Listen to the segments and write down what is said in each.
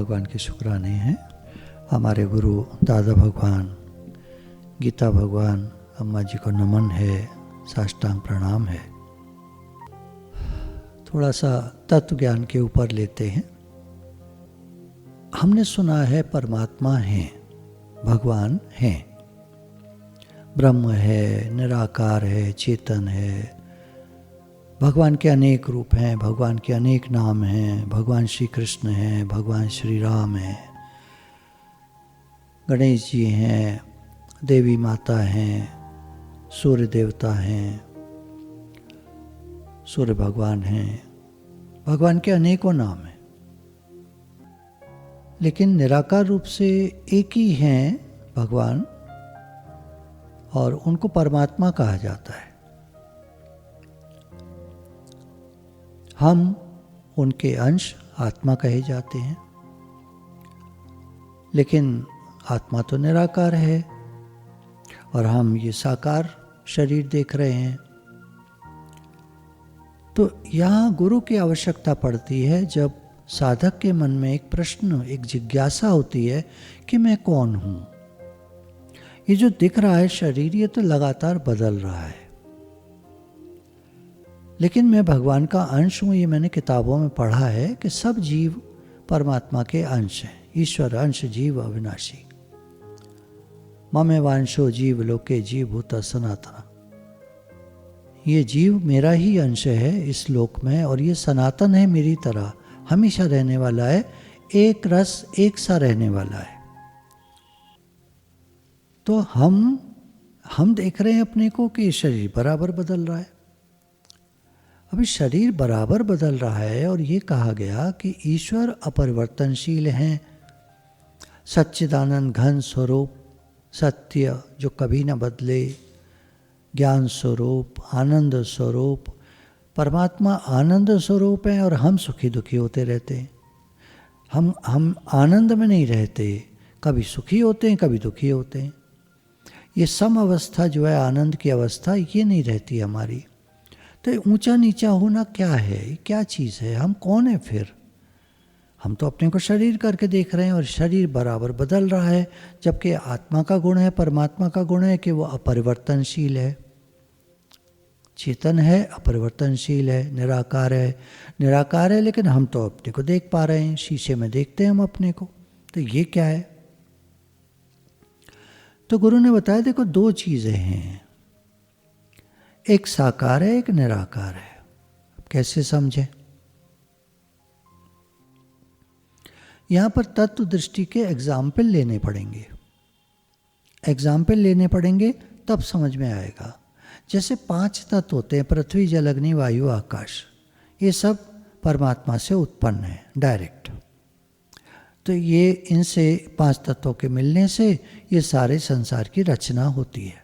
भगवान के शुक्राने हैं। हमारे गुरु दादा भगवान, गीता भगवान, अम्मा जी को नमन है, साष्टांग प्रणाम है। थोड़ा सा तत्व ज्ञान के ऊपर लेते हैं। हमने सुना है परमात्मा है, भगवान है, ब्रह्म है, निराकार है, चेतन है। भगवान के अनेक रूप हैं, भगवान के अनेक नाम हैं। भगवान श्री कृष्ण हैं, भगवान श्री राम हैं, गणेश जी हैं, देवी माता हैं, सूर्य देवता हैं, सूर्य भगवान हैं। भगवान के अनेकों नाम हैं, लेकिन निराकार रूप से एक ही हैं भगवान, और उनको परमात्मा कहा जाता है। हम उनके अंश आत्मा कहे जाते हैं, लेकिन आत्मा तो निराकार है और हम ये साकार शरीर देख रहे हैं। तो यहाँ गुरु की आवश्यकता पड़ती है जब साधक के मन में एक प्रश्न, एक जिज्ञासा होती है कि मैं कौन हूँ। ये जो दिख रहा है शरीर, ये तो लगातार बदल रहा है, लेकिन मैं भगवान का अंश हूँ। ये मैंने किताबों में पढ़ा है कि सब जीव परमात्मा के अंश हैं। ईश्वर अंश जीव अविनाशी, ममे वांशो जीव लोके जीव भूत सनातन। ये जीव मेरा ही अंश है इस लोक में, और ये सनातन है, मेरी तरह हमेशा रहने वाला है, एक रस एक सा रहने वाला है। तो हम देख रहे हैं अपने को कि शरीर बराबर बदल रहा है। अभी शरीर बराबर बदल रहा है, और ये कहा गया कि ईश्वर अपरिवर्तनशील हैं, सच्चिदानंद घन स्वरूप, सत्य जो कभी न बदले, ज्ञान स्वरूप, आनंद स्वरूप। परमात्मा आनंद स्वरूप है और हम सुखी दुखी होते रहते हैं। हम आनंद में नहीं रहते, कभी सुखी होते हैं, कभी दुखी होते हैं। ये सम अवस्था जो है, आनंद की अवस्था, ये नहीं रहती हमारी। तो ऊंचा नीचा होना क्या है, क्या चीज़ है, हम कौन है फिर? हम तो अपने को शरीर करके देख रहे हैं, और शरीर बराबर बदल रहा है, जबकि आत्मा का गुण है, परमात्मा का गुण है कि वो अपरिवर्तनशील है, चेतन है, अपरिवर्तनशील है, निराकार है। लेकिन हम तो अपने को देख पा रहे हैं, शीशे में देखते हैं हम अपने को। तो ये क्या है? तो गुरु ने बताया, देखो दो चीज़ें हैं, एक साकार है, एक निराकार है। अब कैसे समझें? यहाँ पर तत्व दृष्टि के एग्जाम्पल लेने पड़ेंगे, तब समझ में आएगा। जैसे 5 तत्व होते हैं, पृथ्वी जल अग्नि वायु आकाश, ये सब परमात्मा से उत्पन्न है डायरेक्ट। तो ये इनसे 5 तत्वों के मिलने से ये सारे संसार की रचना होती है।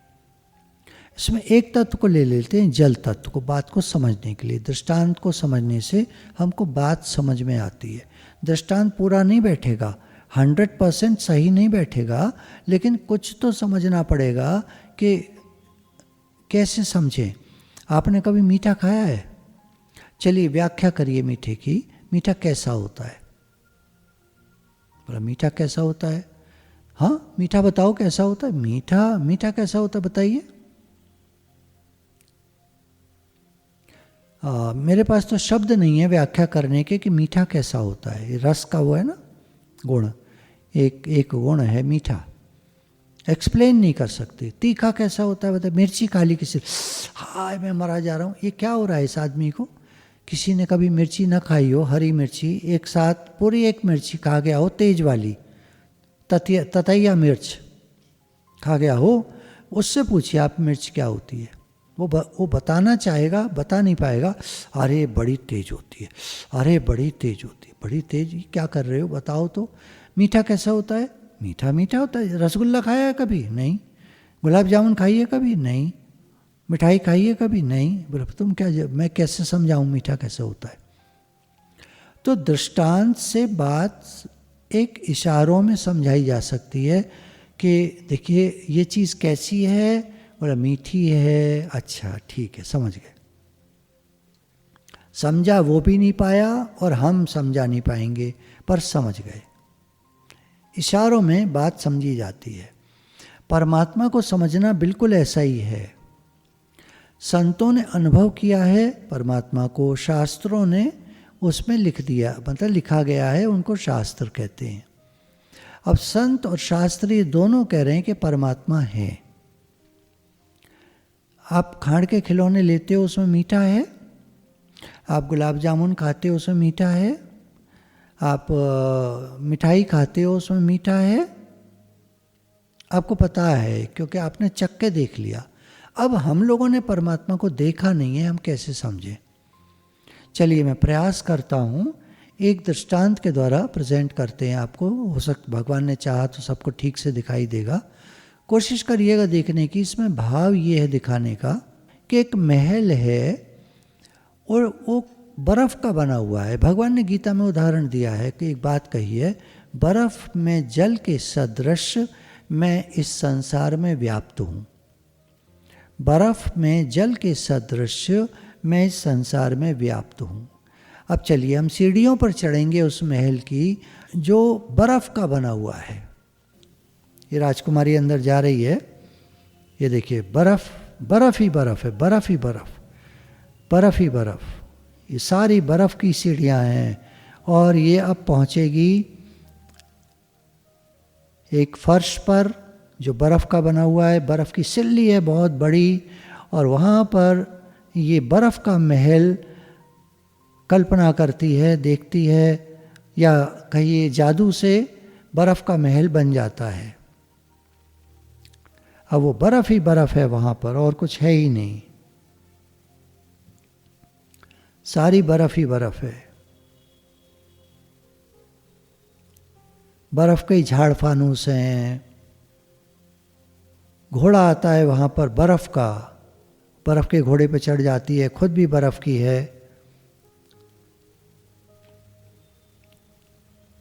इसमें एक तत्व को ले लेते हैं, जल तत्व को, बात को समझने के लिए। दृष्टांत को समझने से हमको बात समझ में आती है। दृष्टांत पूरा नहीं बैठेगा, 100% सही नहीं बैठेगा, लेकिन कुछ तो समझना पड़ेगा कि कैसे समझें। आपने कभी मीठा खाया है? चलिए व्याख्या करिए मीठे की। मीठा कैसा होता है? बोला मीठा कैसा होता है? हाँ मीठा बताओ कैसा होता है? मीठा कैसा होता है बताइए। मेरे पास तो शब्द नहीं है व्याख्या करने के कि मीठा कैसा होता है। रस का वो है ना गुण, एक गुण है मीठा, एक्सप्लेन नहीं कर सकते। तीखा कैसा होता है बताइए। मिर्ची खा ली किसी, हाय मैं मरा जा रहा हूँ, ये क्या हो रहा है इस आदमी को? किसी ने कभी मिर्ची ना खाई हो, हरी मिर्ची, एक साथ पूरी एक मिर्ची खा गया हो, तेज वाली ततैया मिर्च खा गया हो, उससे पूछिए आप मिर्च क्या होती है, वो बताना चाहेगा, बता नहीं पाएगा। अरे बड़ी तेज होती है, अरे बड़ी तेज होती है, बड़ी तेज। क्या कर रहे हो बताओ तो। मीठा कैसा होता है? मीठा होता है। रसगुल्ला खाया है कभी? नहीं। गुलाब जामुन खाइए कभी? नहीं। मिठाई खाइए कभी? नहीं। बोले तुम क्या, मैं कैसे समझाऊं मीठा कैसे होता है? तो दृष्टांत से बात एक इशारों में समझाई जा सकती है कि देखिए ये चीज़ कैसी है। बोला मीठी है, अच्छा ठीक है समझ गए। समझा वो भी नहीं पाया और हम समझा नहीं पाएंगे, पर समझ गए। इशारों में बात समझी जाती है। परमात्मा को समझना बिल्कुल ऐसा ही है। संतों ने अनुभव किया है परमात्मा को, शास्त्रों ने उसमें लिख दिया, मतलब लिखा गया है, उनको शास्त्र कहते हैं। अब संत और शास्त्री दोनों कह रहे हैं कि परमात्मा है। आप खाड़ के खिलौने लेते हो, उसमें मीठा है। आप गुलाब जामुन खाते हो, उसमें मीठा है। आप मिठाई खाते हो, उसमें मीठा है। आपको पता है क्योंकि आपने चख के देख लिया। अब हम लोगों ने परमात्मा को देखा नहीं है, हम कैसे समझें? चलिए मैं प्रयास करता हूँ, एक दृष्टांत के द्वारा प्रेजेंट करते हैं आपको। हो सकता भगवान ने चाहा तो सबको ठीक से दिखाई देगा। कोशिश करिएगा देखने की। इसमें भाव ये है दिखाने का कि एक महल है और वो बर्फ़ का बना हुआ है। भगवान ने गीता में उदाहरण दिया है कि एक बात कही है, बर्फ़ में जल के सदृश मैं इस संसार में व्याप्त हूँ। बर्फ़ में जल के सदृश मैं इस संसार में व्याप्त हूँ। अब चलिए हम सीढ़ियों पर चढ़ेंगे उस महल की जो बर्फ़ का बना हुआ है। ये राजकुमारी अंदर जा रही है, ये देखिए बर्फ़, बर्फ़ ही बर्फ़ है, बर्फ़ ही बर्फ़, बर्फ़ ही बर्फ़। ये सारी बर्फ़ की सीढ़ियाँ हैं और ये अब पहुँचेगी एक फर्श पर जो बर्फ़ का बना हुआ है। बर्फ़ की सिल्ली है बहुत बड़ी, और वहाँ पर ये बर्फ़ का महल कल्पना करती है, देखती है, या कहिए जादू से बर्फ़ का महल बन जाता है। अब वो बर्फ़ ही बर्फ़ है वहाँ पर, और कुछ है ही नहीं। सारी बर्फ़ ही बर्फ़ है। बर्फ़ के झाड़ फानूस हैं। घोड़ा आता है वहाँ पर बर्फ़ का, बर्फ़ के घोड़े पे चढ़ जाती है, खुद भी बर्फ़ की है।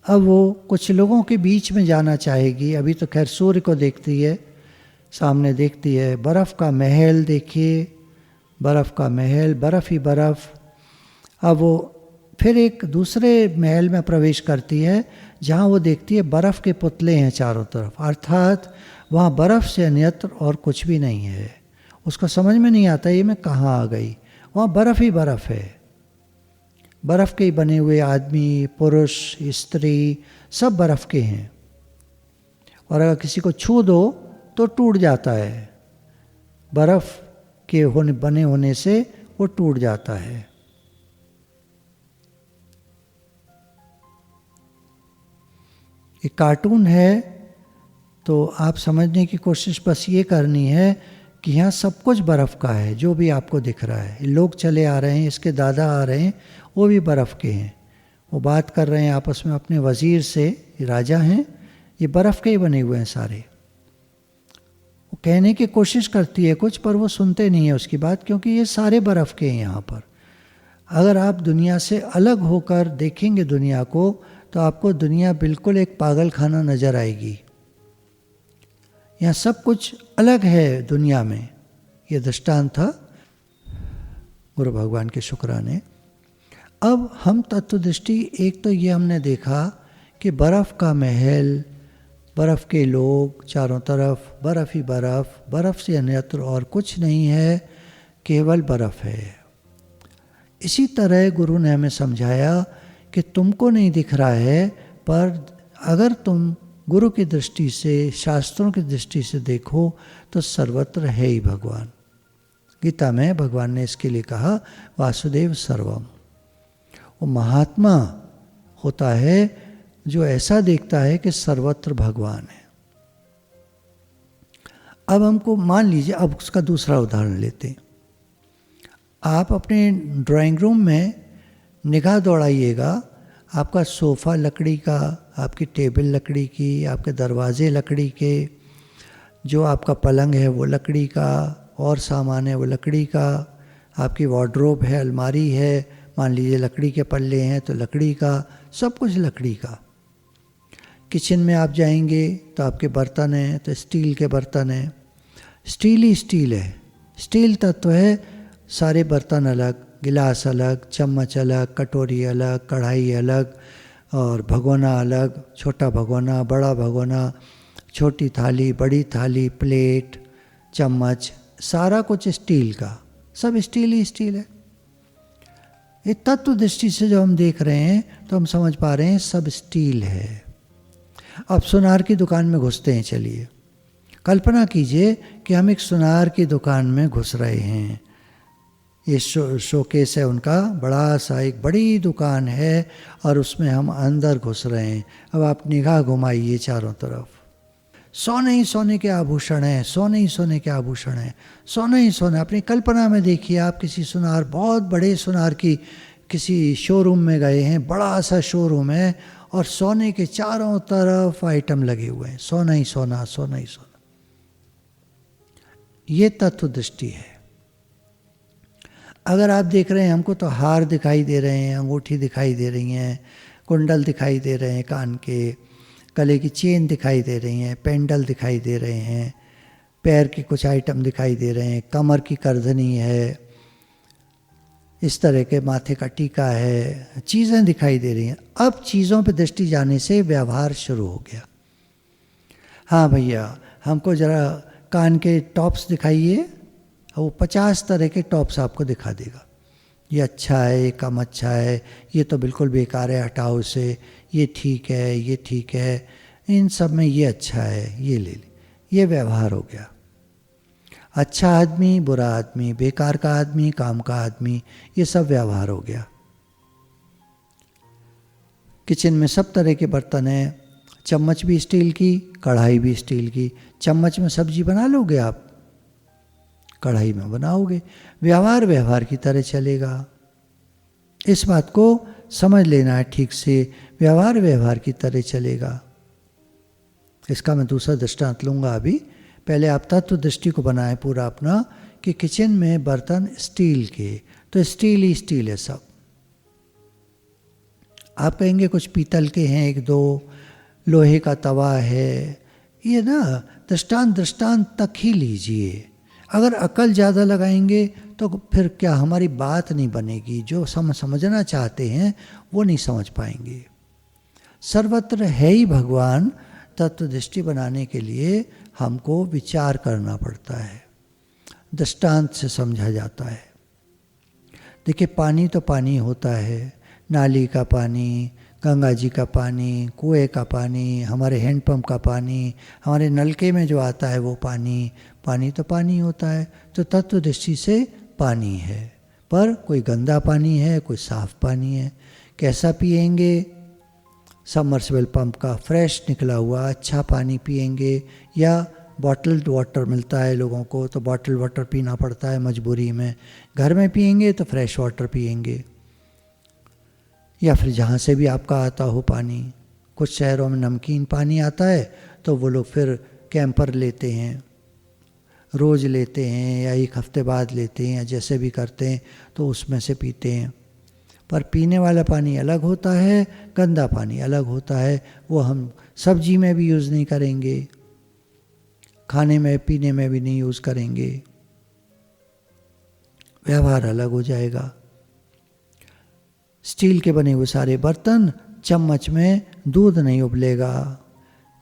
अब वो कुछ लोगों के बीच में जाना चाहेगी। अभी तो खैर सूर्य को देखती है, सामने देखती है। बर्फ़ का महल देखिए, बर्फ़ का महल, बर्फ़ ही बर्फ़। अब वो फिर एक दूसरे महल में प्रवेश करती है जहाँ वो देखती है बर्फ़ के पुतले हैं चारों तरफ, अर्थात वहाँ बर्फ़ से अन्यत्र और कुछ भी नहीं है। उसको समझ में नहीं आता ये मैं कहाँ आ गई। वहाँ बर्फ़ ही बर्फ़ है। बर्फ़ के ही बने हुए आदमी, पुरुष, स्त्री सब बर्फ़ के हैं, और अगर किसी को छू दो तो टूट जाता है। बर्फ़ के बने होने से वो टूट जाता है। एक कार्टून है, तो आप समझने की कोशिश बस ये करनी है कि यहाँ सब कुछ बर्फ़ का है जो भी आपको दिख रहा है। लोग चले आ रहे हैं, इसके दादा आ रहे हैं, वो भी बर्फ़ के हैं। वो बात कर रहे हैं आपस में अपने वज़ीर से, ये राजा हैं, ये बर्फ़ के ही बने हुए हैं सारे। वो कहने की कोशिश करती है कुछ, पर वो सुनते नहीं है उसकी बात, क्योंकि ये सारे बर्फ़ के हैं यहाँ पर। अगर आप दुनिया से अलग होकर देखेंगे दुनिया को, तो आपको दुनिया बिल्कुल एक पागल खाना नज़र आएगी। यहाँ सब कुछ अलग है दुनिया में। ये दृष्टांत था गुरु भगवान के शुक्राने। अब हम तत्वदृष्टि, एक तो ये हमने देखा कि बर्फ़ का महल, बर्फ़ के लोग चारों तरफ, बर्फ़ ही बर्फ़, बर्फ़ से अन्यत्र और कुछ नहीं है, केवल बर्फ़ है। इसी तरह गुरु ने हमें समझाया कि तुमको नहीं दिख रहा है, पर अगर तुम गुरु की दृष्टि से, शास्त्रों की दृष्टि से देखो तो सर्वत्र है ही भगवान। गीता में भगवान ने इसके लिए कहा वासुदेव सर्वम। वो महात्मा होता है जो ऐसा देखता है कि सर्वत्र भगवान है। अब हमको मान लीजिए, अब उसका दूसरा उदाहरण लेते हैं। आप अपने ड्राइंग रूम में निगाह दौड़ाइएगा, आपका सोफ़ा लकड़ी का, आपकी टेबल लकड़ी की, आपके दरवाजे लकड़ी के, जो आपका पलंग है वो लकड़ी का, और सामान है वो लकड़ी का, आपकी वार्डरोब है, अलमारी है, मान लीजिए लकड़ी के पल्ले हैं तो लकड़ी का, सब कुछ लकड़ी का। किचन में आप जाएंगे तो आपके बर्तन हैं तो स्टील के बर्तन हैं, स्टील ही स्टील है, स्टील तत्व है। सारे बर्तन अलग, गिलास अलग, चम्मच अलग, कटोरी अलग, कढ़ाई अलग, और भगोना अलग, छोटा भगोना, बड़ा भगोना, छोटी थाली, बड़ी थाली, प्लेट, चम्मच, सारा कुछ स्टील का, सब स्टील ही स्टील है। ये तत्व दृष्टि से जो हम देख रहे हैं तो हम समझ पा रहे हैं सब स्टील है। अब सुनार की दुकान में घुसते हैं, चलिए कल्पना कीजिए कि हम एक सुनार की दुकान में घुस रहे हैं। ये शोकेस है उनका, बड़ा सा एक बड़ी दुकान है और उसमें हम अंदर घुस रहे हैं। अब आप निगाह घुमाइए चारों तरफ, सोने ही सोने के आभूषण हैं, सोने ही सोने के आभूषण हैं, सोने ही सोने। अपनी कल्पना में देखिए, आप किसी सुनार, बहुत बड़े सुनार की किसी शोरूम में गए हैं, बड़ा सा शोरूम है और सोने के चारों तरफ आइटम लगे हुए हैं, सोना ही सोना, सोना ही सोना। ये तत्व दृष्टि है। अगर आप देख रहे हैं, हमको तो हार दिखाई दे रहे हैं, अंगूठी दिखाई दे रही हैं, कुंडल दिखाई दे रहे हैं, कान के, गले की चेन दिखाई दे रही हैं, पेंडल दिखाई दे रहे हैं, पैर के कुछ आइटम दिखाई दे रहे हैं, कमर की करधनी है, इस तरह के माथे का टीका है, चीज़ें दिखाई दे रही हैं। अब चीज़ों पे दृष्टि जाने से व्यवहार शुरू हो गया। हाँ भैया, हमको ज़रा कान के टॉप्स दिखाइए, वो 50 तरह के टॉप्स आपको दिखा देगा। ये अच्छा है, ये कम अच्छा है, ये तो बिल्कुल बेकार है, हटाओ इसे, ये ठीक है, ये ठीक है, इन सब में ये अच्छा है, ये ले ले। ये व्यवहार हो गया। अच्छा आदमी, बुरा आदमी, बेकार का आदमी, काम का आदमी, ये सब व्यवहार हो गया। किचन में सब तरह के बर्तन हैं, चम्मच भी स्टील की, कढ़ाई भी स्टील की। चम्मच में सब्जी बना लोगे आप, कढ़ाई में बनाओगे। व्यवहार व्यवहार की तरह चलेगा। इस बात को समझ लेना है ठीक से, व्यवहार व्यवहार की तरह चलेगा। इसका मैं दूसरा दृष्टांत लूँगा अभी। पहले आप तत्व दृष्टि को बनाएं पूरा अपना, कि किचन में बर्तन स्टील के, तो स्टील ही स्टील है सब। आप कहेंगे कुछ पीतल के हैं, एक दो लोहे का तवा है, ये ना दृष्टांत तक ही लीजिए। अगर अकल ज़्यादा लगाएंगे तो फिर क्या हमारी बात नहीं बनेगी, जो समझना चाहते हैं वो नहीं समझ पाएंगे। सर्वत्र है ही भगवान, तत्व दृष्टि बनाने के लिए हमको विचार करना पड़ता है, दृष्टांत से समझा जाता है। देखिए, पानी तो पानी होता है, नाली का पानी, गंगा जी का पानी, कुएं का पानी, हमारे हैंडपंप का पानी, हमारे नलके में जो आता है वो पानी, पानी तो पानी होता है। तो तत्व दृष्टि से पानी है, पर कोई गंदा पानी है, कोई साफ पानी है। कैसा पिएंगे? सबमर्सिबल पंप का फ्रेश निकला हुआ अच्छा पानी पिएंगे, या बॉटल्ड वाटर मिलता है लोगों को तो बॉटल वाटर पीना पड़ता है मजबूरी में। घर में पिएंगे तो फ्रेश वाटर पिएंगे, या फिर जहाँ से भी आपका आता हो पानी। कुछ शहरों में नमकीन पानी आता है तो वो लोग फिर कैंपर लेते हैं, रोज़ लेते हैं या एक हफ्ते बाद लेते हैं, या जैसे भी करते हैं तो उसमें से पीते हैं। पर पीने वाला पानी अलग होता है, गंदा पानी अलग होता है। वो हम सब्जी में भी यूज़ नहीं करेंगे, खाने में पीने में भी नहीं यूज़ करेंगे, व्यवहार अलग हो जाएगा। स्टील के बने हुए सारे बर्तन, चम्मच में दूध नहीं उबलेगा,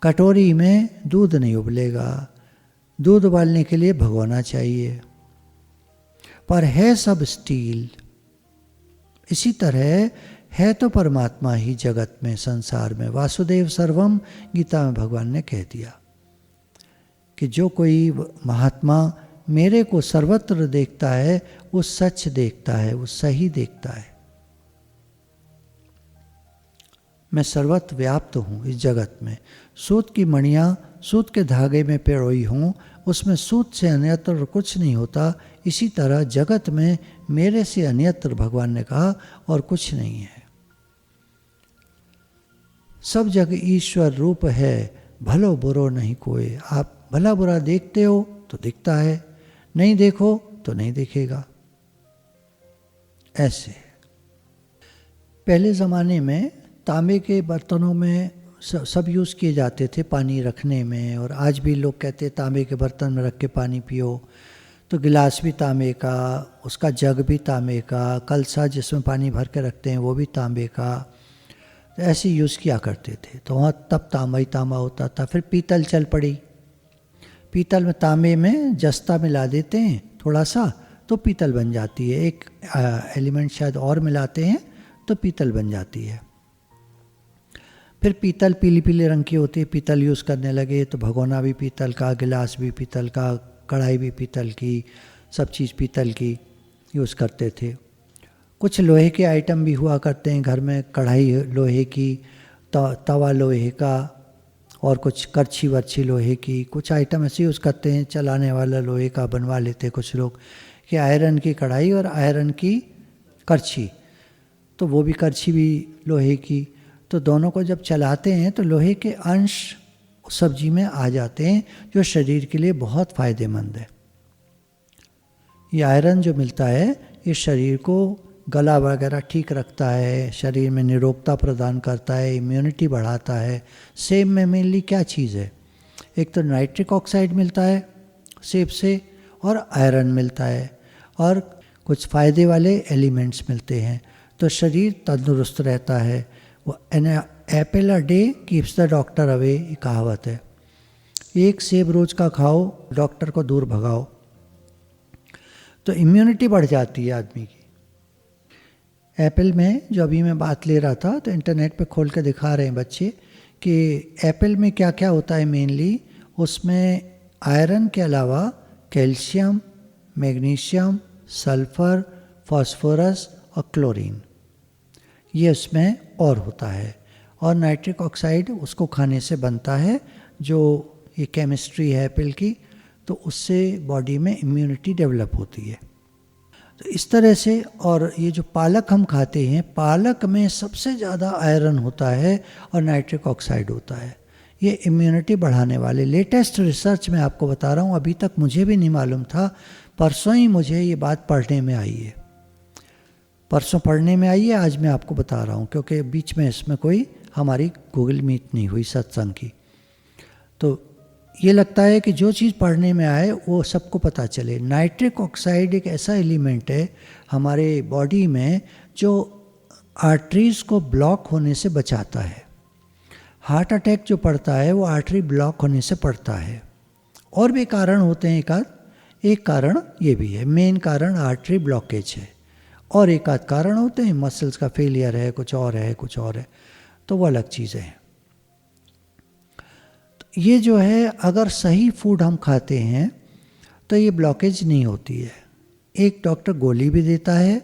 कटोरी में दूध नहीं उबलेगा, दूध उबालने के लिए भगोना चाहिए, पर है सब स्टील। इसी तरह है तो परमात्मा ही जगत में, संसार में। वासुदेव सर्वम गीता में भगवान ने कह दिया कि जो कोई महात्मा मेरे को सर्वत्र देखता है वो सच देखता है, वो सही देखता है। मैं सर्वत्र व्याप्त हूँ इस जगत में। सूत की मणियाँ सूत के धागे में पिरोई हूँ, उसमें सूत से अन्यत्र कुछ नहीं होता। इसी तरह जगत में मेरे से अन्यत्र, भगवान ने कहा, और कुछ नहीं है। सब जगह ईश्वर रूप है, भलो बुरो नहीं कोई। आप भला बुरा देखते हो तो दिखता है, नहीं देखो तो नहीं दिखेगा। ऐसे पहले ज़माने में तांबे के बर्तनों में सब यूज़ किए जाते थे पानी रखने में, और आज भी लोग कहते हैं तांबे के बर्तन में रख के पानी पियो। तो गिलास भी तांबे का, उसका जग भी तांबे का, कलसा जिसमें पानी भर के रखते हैं वो भी तांबे का, तो ऐसे यूज़ किया करते थे। तो वहाँ तब तांबा ही तांबा होता था। फिर पीतल चल पड़ी। पीतल में तांबे में जस्ता मिला देते हैं थोड़ा सा तो पीतल बन जाती है। एक एलिमेंट शायद और मिलाते हैं तो पीतल बन जाती है। फिर पीतल पीली पीले रंग की होती है, पीतल यूज़ करने लगे तो भगोना भी पीतल का, गिलास भी पीतल का, कढ़ाई भी पीतल की, सब चीज़ पीतल की यूज़ करते थे। कुछ लोहे के आइटम भी हुआ करते हैं घर में, कढ़ाई लोहे की, तवा लोहे का, और कुछ करछी वर्छी लोहे की, कुछ आइटम ऐसे यूज़ करते हैं। चलाने वाला लोहे का बनवा लेते कुछ लोग कि आयरन की कढ़ाई और आयरन की करछी, तो वो भी करछी भी लोहे की। तो दोनों को जब चलाते हैं तो लोहे के अंश सब्जी में आ जाते हैं जो शरीर के लिए बहुत फ़ायदेमंद है। ये आयरन जो मिलता है ये शरीर को गला वगैरह ठीक रखता है, शरीर में निरोगता प्रदान करता है, इम्यूनिटी बढ़ाता है। सेब में मेनली क्या चीज़ है, एक तो नाइट्रिक ऑक्साइड मिलता है सेब से और आयरन मिलता है और कुछ फ़ायदे वाले एलिमेंट्स मिलते हैं, तो शरीर तंदुरुस्त रहता है। वो an apple a day keeps the doctor away, ये कहावत है। एक सेब रोज़ का खाओ, डॉक्टर को दूर भगाओ, तो इम्यूनिटी बढ़ जाती है आदमी की। एप्पल में जो अभी मैं बात ले रहा था तो इंटरनेट पे खोल के दिखा रहे हैं बच्चे कि एप्पल में क्या क्या होता है मेनली। उसमें आयरन के अलावा कैल्शियम, मैग्नीशियम, सल्फ़र, फास्फोरस और क्लोरीन, ये उसमें और होता है। और नाइट्रिक ऑक्साइड उसको खाने से बनता है, जो ये केमिस्ट्री है एप्पल की, तो उससे बॉडी में इम्यूनिटी डेवलप होती है। तो इस तरह से, और ये जो पालक हम खाते हैं, पालक में सबसे ज़्यादा आयरन होता है और नाइट्रिक ऑक्साइड होता है। ये इम्यूनिटी बढ़ाने वाले लेटेस्ट रिसर्च मैं आपको बता रहा हूँ, अभी तक मुझे भी नहीं मालूम था, परसों ही मुझे ये बात पढ़ने में आई है। परसों पढ़ने में आई है, आज मैं आपको बता रहा हूँ, क्योंकि बीच में इसमें कोई हमारी गूगल मीट नहीं हुई सत्संग की। तो ये लगता है कि जो चीज़ पढ़ने में आए वो सबको पता चले। नाइट्रिक ऑक्साइड एक ऐसा एलिमेंट है हमारे बॉडी में जो आर्टरीज़ को ब्लॉक होने से बचाता है। हार्ट अटैक जो पड़ता है वो आर्टरी ब्लॉक होने से पड़ता है। और भी कारण होते हैं, एक कारण ये भी है, मेन कारण आर्टरी ब्लॉकेज है, और एक आध कारण होते हैं मसल्स का फेलियर है, कुछ और है, तो वो अलग चीज़ें हैं। तो ये जो है, अगर सही फूड हम खाते हैं तो ये ब्लॉकेज नहीं होती है। एक डॉक्टर गोली भी देता है,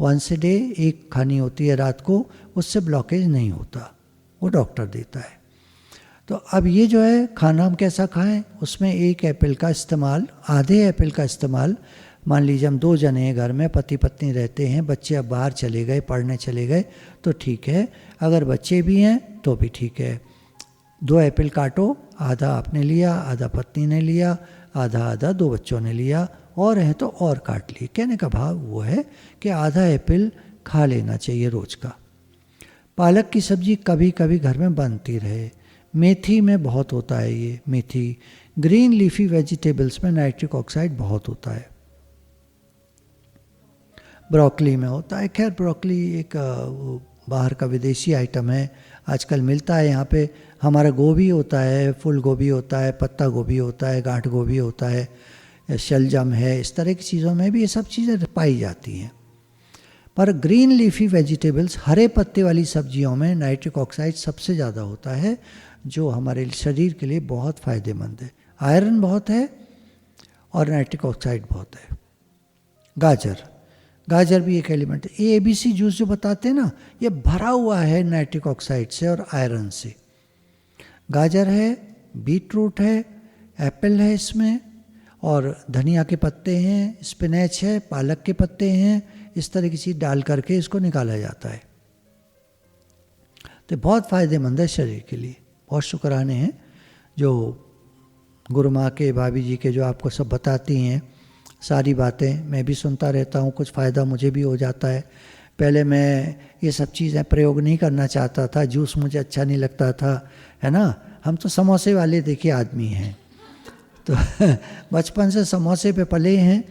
वंस ए डे एक खानी होती है रात को, उससे ब्लॉकेज नहीं होता, वो डॉक्टर देता है। तो अब ये जो है खाना हम कैसा खाएं, उसमें एक एप्पल का इस्तेमाल, आधे एप्पल का इस्तेमाल, मान लीजिए हम 2 जने हैं घर में, पति पत्नी रहते हैं, बच्चे अब बाहर चले गए, पढ़ने चले गए, तो ठीक है। अगर बच्चे भी हैं तो भी ठीक है। 2 एप्पल काटो, आधा आपने लिया, आधा पत्नी ने लिया, आधा 2 बच्चों ने लिया, और हैं तो और काट लिए। कहने का भाव वो है कि आधा एप्पल खा लेना चाहिए रोज़ का। पालक की सब्ज़ी कभी कभी घर में बनती रहे। मेथी में बहुत होता है ये, मेथी, ग्रीन लीफी वेजिटेबल्स में नाइट्रिक ऑक्साइड बहुत होता है। ब्रोकली में होता है। खैर ब्रोकली एक बाहर का विदेशी आइटम है, आजकल मिलता है यहाँ पे। हमारा गोभी होता है, फूल गोभी होता है, पत्ता गोभी होता है, गांठ गोभी होता है, शलजम है, इस तरह की चीज़ों में भी ये सब चीज़ें पाई जाती हैं। पर ग्रीन लीफी वेजिटेबल्स, हरे पत्ते वाली सब्जियों में नाइट्रिक ऑक्साइड सबसे ज़्यादा होता है, जो हमारे शरीर के लिए बहुत फ़ायदेमंद है। आयरन बहुत है और नाइट्रिक ऑक्साइड बहुत है। गाजर भी एक एलिमेंट है। ये ABC जूस जो बताते हैं ना, ये भरा हुआ है नाइट्रिक ऑक्साइड से और आयरन से। गाजर है, बीट रूट है, एप्पल है इसमें, और धनिया के पत्ते हैं, स्पिनच है, पालक के पत्ते हैं, इस तरह की चीज़ डाल करके इसको निकाला जाता है। तो बहुत फ़ायदेमंद है शरीर के लिए। बहुत शुक्राने हैं जो गुरु माँ के, भाभी जी के, जो आपको सब बताती हैं सारी बातें। मैं भी सुनता रहता हूँ, कुछ फ़ायदा मुझे भी हो जाता है। पहले मैं ये सब चीज़ें प्रयोग नहीं करना चाहता था, जूस मुझे अच्छा नहीं लगता था, है ना। हम तो समोसे वाले देखिए आदमी हैं, तो बचपन से समोसे पे पले हैं,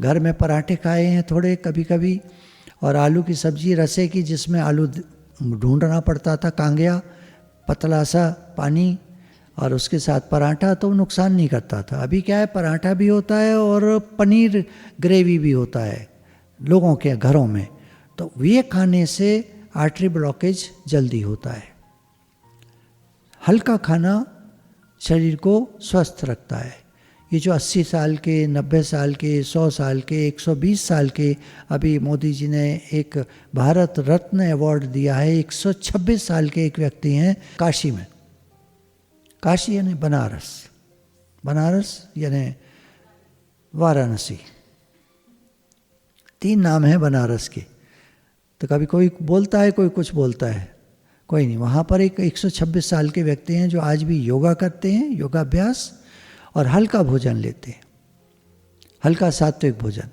घर में पराठे खाए हैं थोड़े कभी कभी, और आलू की सब्ज़ी रसे की, जिसमें आलू ढूंढना पड़ता था कांगया, पतला सा पानी और उसके साथ पराठा, तो नुकसान नहीं करता था। अभी क्या है, पराठा भी होता है और पनीर ग्रेवी भी होता है लोगों के घरों में, तो ये खाने से आर्टरी ब्लॉकेज जल्दी होता है। हल्का खाना शरीर को स्वस्थ रखता है। ये जो 80 साल के, 90 साल के, 100 साल के, 120 साल के, अभी मोदी जी ने एक भारत रत्न अवार्ड दिया है, 126 साल के एक व्यक्ति हैं काशी में। काशी यानी बनारस, बनारस यानी वाराणसी, 3 नाम हैं बनारस के। तो कभी कोई बोलता है, कोई कुछ बोलता है, कोई नहीं। वहाँ पर एक 126 साल के व्यक्ति हैं जो आज भी योगा करते हैं, योगाभ्यास, और हल्का भोजन लेते हैं, हल्का सात्विक भोजन,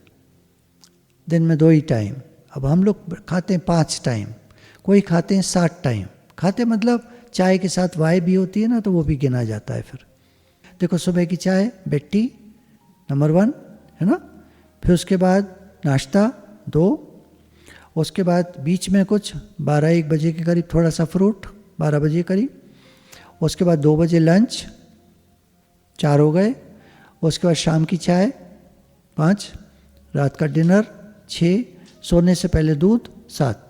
दिन में 2 ही टाइम। अब हम लोग खाते हैं 5 टाइम, कोई खाते हैं 7 टाइम। खाते मतलब चाय के साथ वाई भी होती है ना, तो वो भी गिना जाता है। फिर देखो, सुबह की चाय बेट्टी नंबर 1 है ना, फिर उसके बाद नाश्ता 2, उसके बाद बीच में कुछ 12-1 बजे के करीब थोड़ा सा फ्रूट, 12 बजे करीब, उसके बाद 2 बजे लंच, 4 हो गए, उसके बाद शाम की चाय 5, रात का डिनर 6, सोने से पहले दूध 7।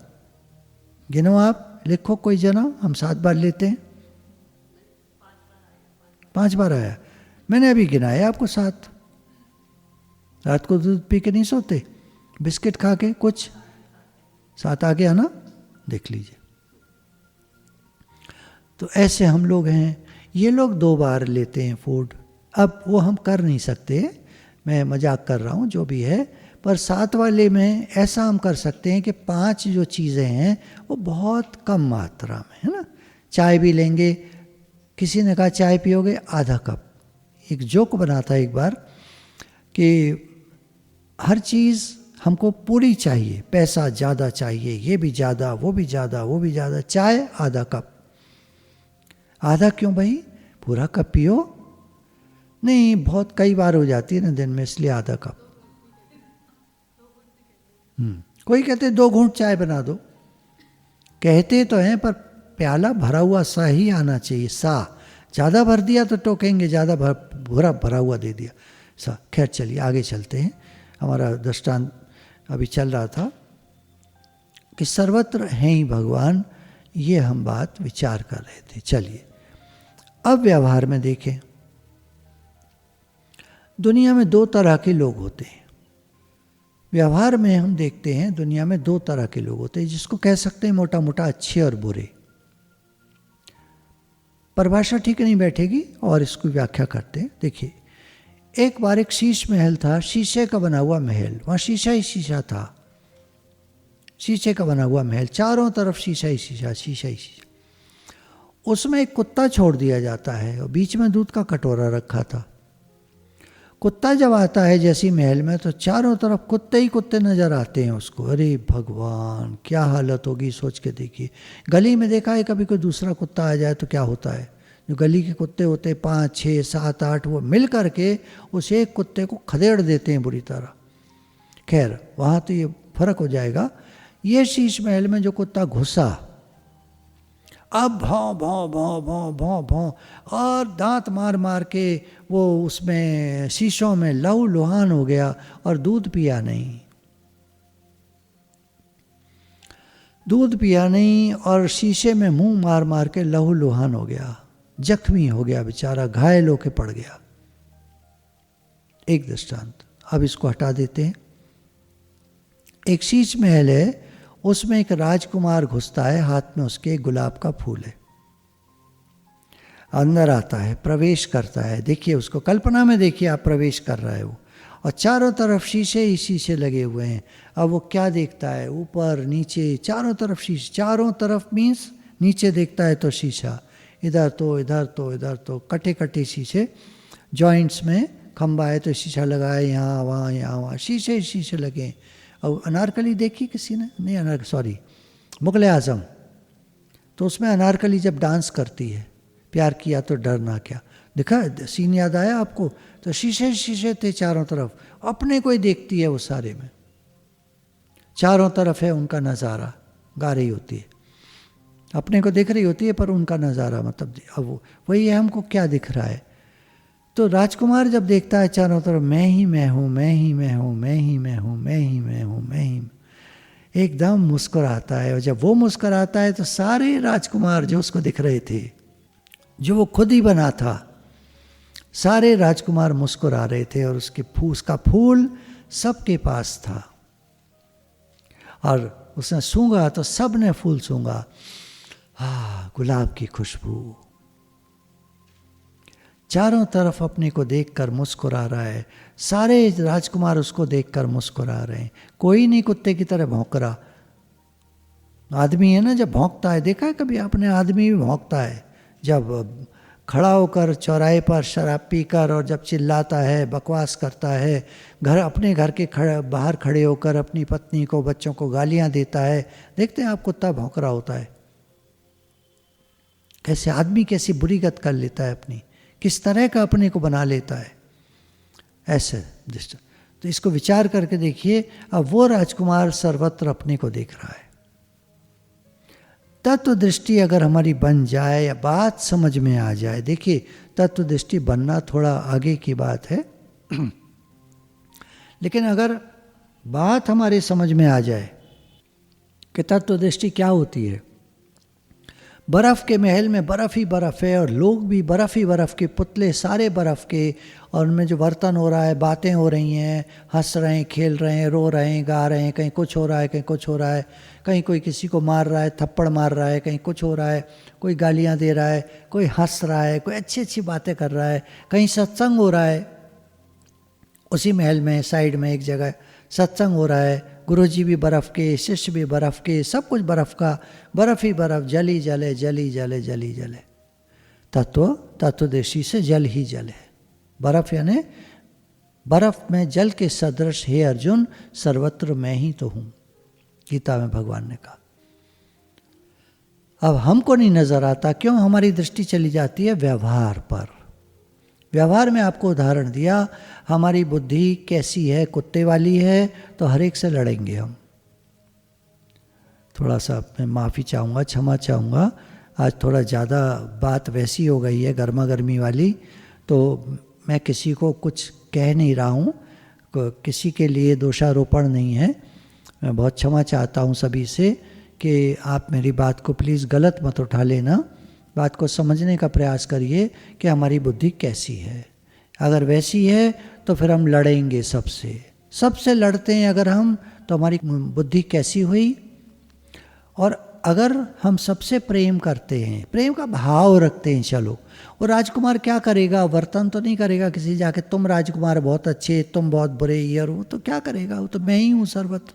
गिनो आप, लिखो कोई जना, हम 7 बार लेते हैं। 5 बार आया, मैंने अभी गिनाया आपको 7। रात को दूध पी के नहीं सोते, बिस्किट खा के कुछ, 7 आ गया ना, देख लीजिए। तो ऐसे हम लोग हैं। ये लोग 2 बार लेते हैं फूड। अब वो हम कर नहीं सकते, मैं मजाक कर रहा हूँ, जो भी है, पर 7 वाले में ऐसा हम कर सकते हैं कि 5 जो चीज़ें हैं वो बहुत कम मात्रा में, है ना। चाय भी लेंगे, किसी ने कहा चाय पियोगे आधा कप। एक जोक बना था एक बार कि हर चीज़ हमको पूरी चाहिए, पैसा ज़्यादा चाहिए, ये भी ज़्यादा, वो भी ज़्यादा, वो भी ज़्यादा, चाय आधा कप। आधा क्यों भाई, पूरा कप पियो। नहीं, बहुत कई बार हो जाती है ना दिन में, इसलिए आधा कप। कोई कहते 2 घूंट चाय बना दो, कहते तो हैं, पर प्याला भरा हुआ सा ही आना चाहिए। सा ज़्यादा भर दिया तो टोकेंगे, ज़्यादा भरा हुआ दे दिया सा। खैर चलिए आगे चलते हैं। हमारा दृष्टांत अभी चल रहा था कि सर्वत्र हैं ही भगवान, ये हम बात विचार कर रहे थे। चलिए अब व्यवहार में देखें। दुनिया में 2 तरह के लोग होते हैं। व्यवहार में हम देखते हैं दुनिया में 2 तरह के लोग होते हैं, जिसको कह सकते हैं मोटा मोटा अच्छे और बुरे। परिभाषा ठीक नहीं बैठेगी और इसको व्याख्या करते हैं। देखिए, एक बार एक शीश महल था, शीशे का बना हुआ महल, वहाँ शीशा ही शीशा था, शीशे का बना हुआ महल, चारों तरफ शीशा ही शीशा, शीशा ही शीशा। उसमें एक कुत्ता छोड़ दिया जाता है और बीच में दूध का कटोरा रखा था। कुत्ता जब आता है जैसी महल में, तो चारों तरफ कुत्ते ही कुत्ते नजर आते हैं उसको। अरे भगवान, क्या हालत होगी, सोच के देखिए। गली में देखा है कभी कोई दूसरा कुत्ता आ जाए तो क्या होता है, जो गली के कुत्ते होते हैं 5, 6, 7, 8, वो मिल करके उस एक कुत्ते को खदेड़ देते हैं बुरी तरह। खैर वहाँ तो ये फर्क हो जाएगा। ये शीश महल में जो कुत्ता घुसा, अब भौं भौं भौं भौं भौं भौं, और दांत मार मार के वो उसमें शीशों में लहू लुहान हो गया और दूध पिया नहीं। दूध पिया नहीं और शीशे में मुंह मार मार के लहू लुहान हो गया, जख्मी हो गया बेचारा, घायल होके पड़ गया। एक दृष्टांत। अब इसको हटा देते हैं। एक शीश महल है, उसमें एक राजकुमार घुसता है, हाथ में उसके एक गुलाब का फूल है। अंदर आता है, प्रवेश करता है। देखिए उसको, कल्पना में देखिए आप, प्रवेश कर रहा है वो, और चारों तरफ शीशे ही शीशे लगे हुए हैं। अब वो क्या देखता है, ऊपर नीचे चारों तरफ शीशे, चारों तरफ मीन्स नीचे देखता है तो शीशा, इधर तो इधर तो इधर तो, कटे कटे शीशे, जॉइंट्स में खंबा है तो शीशा लगा है, यहाँ वहाँ शीशे ही शीशे लगे। और अनारकली देखी किसी ने? नहीं, सॉरी, मुग़ल आज़म, तो उसमें अनारकली जब डांस करती है, प्यार किया तो डरना क्या, देखा सीन याद आया आपको? तो शीशे शीशे थे चारों तरफ, अपने को ही देखती है वो सारे में, चारों तरफ है उनका नज़ारा, गा रही होती है। अपने को दिख रही होती है पर उनका नज़ारा मतलब अब वही है, हमको क्या दिख रहा है। तो राजकुमार जब देखता है चारों तरफ मैं ही मैं हूँ, मैं ही मैं हूँ, मैं ही मैं हूँ, मैं ही मैं हूँ, मैं ही, एकदम मुस्कुराता है। और जब वो मुस्कुराता है तो सारे राजकुमार जो उसको दिख रहे थे, जो वो खुद ही बना था, सारे राजकुमार मुस्कुरा रहे थे और उसका फूल सबके पास था। और उसने सूंघा तो सब ने फूल सूंघा, गुलाब की खुशबू। चारों तरफ अपने को देखकर मुस्कुरा रहा है, सारे राजकुमार उसको देखकर मुस्कुरा रहे हैं। कोई नहीं कुत्ते की तरह भौंक रहा। आदमी है ना, जब भौंकता है, देखा है कभी आपने, आदमी भी भौंकता है जब खड़ा होकर चौराहे पर शराब पीकर, और जब चिल्लाता है, बकवास करता है, अपने घर के बाहर खड़े होकर अपनी पत्नी को, बच्चों को गालियां देता है। देखते हैं आप, कुत्ता भौंक रहा होता है। कैसे आदमी कैसी बुरी गत कर लेता है अपनी, किस तरह का अपने को बना लेता है ऐसे दृष्टि। तो इसको विचार करके देखिए, अब वो राजकुमार सर्वत्र अपने को देख रहा है। तत्व दृष्टि अगर हमारी बन जाए या बात समझ में आ जाए, देखिए तत्व दृष्टि बनना थोड़ा आगे की बात है लेकिन अगर बात हमारे समझ में आ जाए कि तत्व दृष्टि क्या होती है। बर्फ़ के महल में बर्फ़ ही बर्फ़ है और लोग भी बर्फ़ ही बर्फ़ के, पुतले सारे बर्फ़ के, और उनमें जो बर्तन हो रहा है, बातें हो रही हैं, हंस रहे हैं, खेल रहे हैं, रो रहे हैं, गा रहे हैं, कहीं कुछ हो रहा है, कहीं कुछ हो रहा है, कहीं कोई किसी को मार रहा है, थप्पड़ मार रहा है, कहीं कुछ हो रहा है, कोई गालियाँ दे रहा है, कोई हंस रहा है, कोई अच्छी अच्छी बातें कर रहा है, कहीं सत्संग हो रहा है। उसी महल में साइड में एक जगह सत्संग हो रहा है, गुरुजी भी बर्फ़ के, शिष्य भी बर्फ़ के, सब कुछ बर्फ़ का, बर्फ़ ही बर्फ़, जल ही जल है, जल ही जल है, जल ही जल है। तत्वदृष्टि से जल ही जल है। बर्फ़ यानी बर्फ़ में जल के सदृश हे अर्जुन, सर्वत्र मैं ही तो हूँ, गीता में भगवान ने कहा। अब हमको नहीं नज़र आता, क्यों? हमारी दृष्टि चली जाती है व्यवहार पर। व्यवहार में आपको उदाहरण दिया, हमारी बुद्धि कैसी है, कुत्ते वाली है, तो हर एक से लड़ेंगे हम। थोड़ा सा मैं माफ़ी चाहूँगा, क्षमा चाहूँगा, आज थोड़ा ज़्यादा बात वैसी हो गई है, गर्मा गर्मी वाली, तो मैं किसी को कुछ कह नहीं रहा हूँ, किसी के लिए दोषारोपण नहीं है। मैं बहुत क्षमा चाहता हूँ सभी से कि आप मेरी बात को प्लीज़ गलत मत उठा लेना। बात को समझने का प्रयास करिए कि हमारी बुद्धि कैसी है। अगर वैसी है तो फिर हम लड़ेंगे सबसे लड़ते हैं अगर हम, तो हमारी बुद्धि कैसी हुई। और अगर हम सबसे प्रेम करते हैं, प्रेम का भाव रखते हैं, चलो, वो राजकुमार क्या करेगा? वर्तन तो नहीं करेगा किसी जाके, तुम राजकुमार बहुत अच्छे, तुम बहुत बुरे, ये और वो, तो क्या करेगा? वो तो मैं ही हूँ सर्वत्र।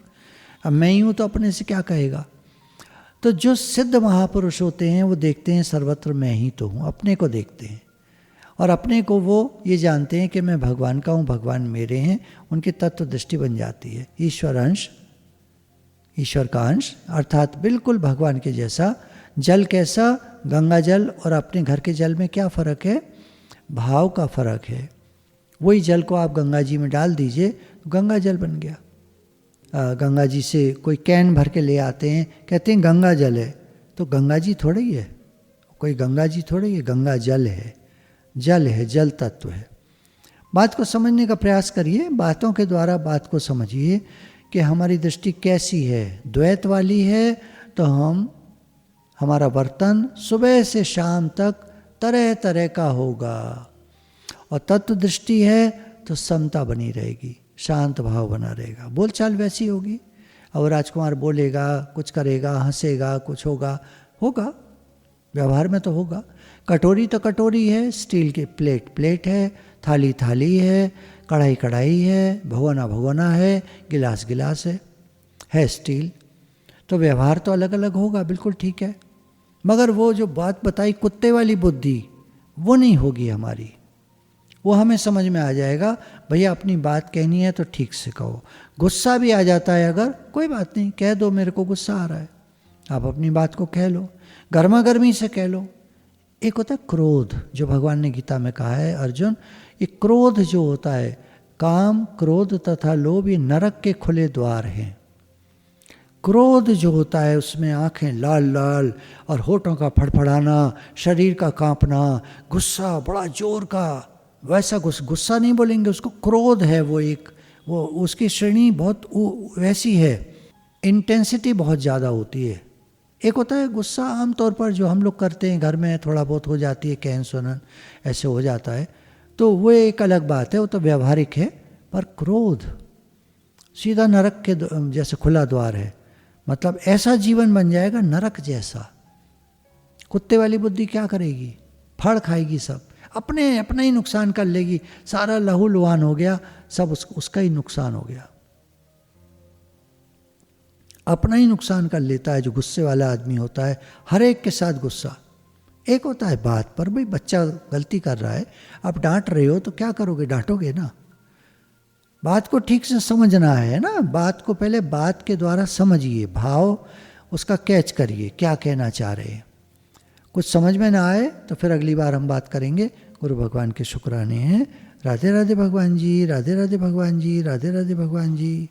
अब मैं ही हूँ तो अपने से क्या कहेगा? तो जो सिद्ध महापुरुष होते हैं वो देखते हैं सर्वत्र मैं ही तो हूँ, अपने को देखते हैं, और अपने को वो ये जानते हैं कि मैं भगवान का हूँ, भगवान मेरे हैं। उनकी तत्व दृष्टि बन जाती है, ईश्वर अंश, ईश्वर का अंश, अर्थात बिल्कुल भगवान के जैसा। जल कैसा? गंगा जल और अपने घर के जल में क्या फ़र्क है? भाव का फ़र्क है। वही जल को आप गंगा जी में डाल दीजिए, गंगा जल बन गया। गंगा जी से कोई कैन भर के ले आते हैं, कहते हैं गंगा जल है, तो गंगा जी थोड़ी ही है, कोई गंगा जी थोड़ी है, गंगा जल है, जल है, जल तत्व है। बात को समझने का प्रयास करिए, बातों के द्वारा बात को समझिए कि हमारी दृष्टि कैसी है। द्वैत वाली है तो हमारा वर्तन सुबह से शाम तक तरह तरह का होगा, और तत्व दृष्टि है तो समता बनी रहेगी, शांत भाव बना रहेगा, बोलचाल वैसी होगी। और राजकुमार बोलेगा, कुछ करेगा, हंसेगा, कुछ होगा, व्यवहार में तो होगा। कटोरी तो कटोरी है, स्टील की प्लेट है, थाली थाली है, कढ़ाई कढ़ाई है, भगोना भगोना है, गिलास गिलास है स्टील। तो व्यवहार तो अलग अलग होगा, बिल्कुल ठीक है, मगर वो जो बात बताई कुत्ते वाली बुद्धि, वो नहीं होगी हमारी। वो हमें समझ में आ जाएगा, भैया अपनी बात कहनी है तो ठीक से कहो। गुस्सा भी आ जाता है अगर, कोई बात नहीं, कह दो मेरे को गुस्सा आ रहा है, आप अपनी बात को कह लो, गर्मा गर्मी से कह लो। एक होता है क्रोध, जो भगवान ने गीता में कहा है, अर्जुन, ये क्रोध जो होता है, काम, क्रोध तथा लोभ, ये नरक के खुले द्वार हैं। क्रोध जो होता है उसमें आंखें लाल लाल और होठों का फड़फड़ाना, शरीर का कांपना, गुस्सा बड़ा जोर का, वैसा गुस्सा नहीं बोलेंगे उसको, क्रोध है वो एक, वो उसकी श्रेणी बहुत वैसी है, इंटेंसिटी बहुत ज़्यादा होती है। एक होता है गुस्सा आमतौर पर जो हम लोग करते हैं घर में, थोड़ा बहुत हो जाती है, कहन सुनन ऐसे हो जाता है, तो वो एक अलग बात है, वो तो व्यवहारिक है। पर क्रोध सीधा नरक के जैसे खुला द्वार है, मतलब ऐसा जीवन बन जाएगा नरक जैसा। कुत्ते वाली बुद्धि क्या करेगी, फड़ खाएगी सब, अपना ही नुकसान कर लेगी, सारा लहू लुहान हो गया, सब उसका ही नुकसान हो गया, अपना ही नुकसान कर लेता है जो गुस्से वाला आदमी होता है। हर एक के साथ गुस्सा। एक होता है बात पर, भाई बच्चा गलती कर रहा है, आप डांट रहे हो तो क्या करोगे, डांटोगे ना। बात को ठीक से समझना है ना, बात को पहले बात के द्वारा समझिए, भाव उसका कैच करिए, क्या कहना चाह रहे हैं। कुछ समझ में ना आए तो फिर अगली बार हम बात करेंगे। गुरु भगवान के शुक्राने हैं। राधे राधे भगवान जी, राधे राधे भगवान जी, राधे राधे भगवान जी।